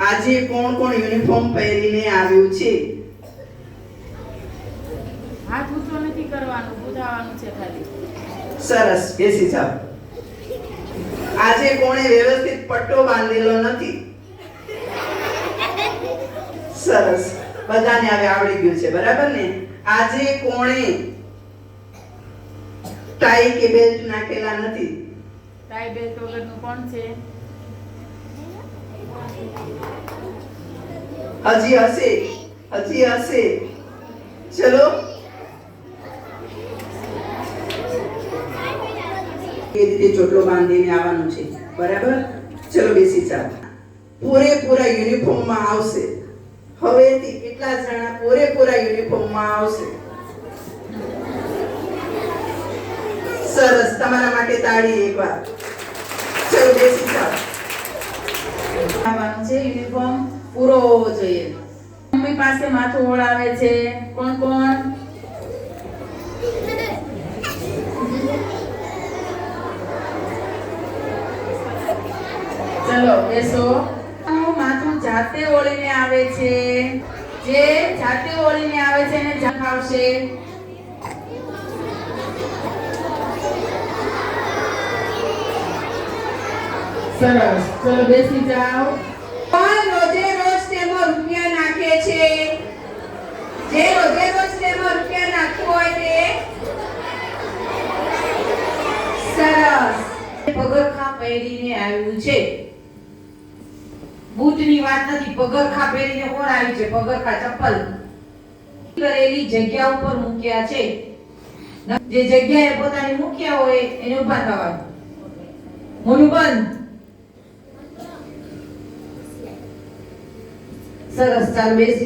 આજે કોણ કોણ યુનિફોર્મ પહેરીને આવ્યું છે? હાથ ઊંચો નથી કરવાનું, બુધાવાનું છે ખાલી. સરસ, બેસી જાઓ. આજે કોણે વ્યવસ્થિત પટ્ટો બાંધેલો નથી? સરસ, બધાને હવે આવડી ગયું છે, બરાબર ને? આજે કોણે ટાઈ કે બેલ્ટ નાખેલા નથી? ટાઈ બેલ્ટ વગરનું કોણ છે? હજી હશે, હજી હશે. ચલો, એ રીતે ચોટલો બાંધીને આવવાનું છે, બરાબર? ચલો, બેસી જાઓ. પૂરેપૂરા યુનિફોર્મમાં આવશે. હવેથી કેટલા જણા પૂરેપૂરા યુનિફોર્મમાં આવશે? સરસ, તમારા માટે તાળી એકવાર. ચલો, બેસી જાઓ. આવવાનું છે, યુનિફોર્મ પૂરો હોવો જોઈએ. મમ્મી પાસે માથું ઓળાવે છે. કોણ કોણ? ચલો, બેસો. માથું જાતે ઓળીને આવે છે. જે જાતે ઓળીને આવે છે એને જખાવશે. સરસ, ચલો બેસી જાઓ. પણ રોજે રોજ તેમાં રૂપિયા નાખે છે. જે રોજે રોજ તેમાં રૂપિયા નાખવું હોય તે સરસ. પગરખા પહેરીને આવ્યું છે. બૂટની વાત નથી, પગરખા પહેરીને કોણ આવ્યું છે? પગરખા ચપ્પલ કરેલી જગ્યા ઉપર મૂક્યા છે. જે જગ્યાએ પોતાની મૂક્યા હોય એને ઊભા થવાનું. મોઢું બંધ. સરસ, ચાલ બેસી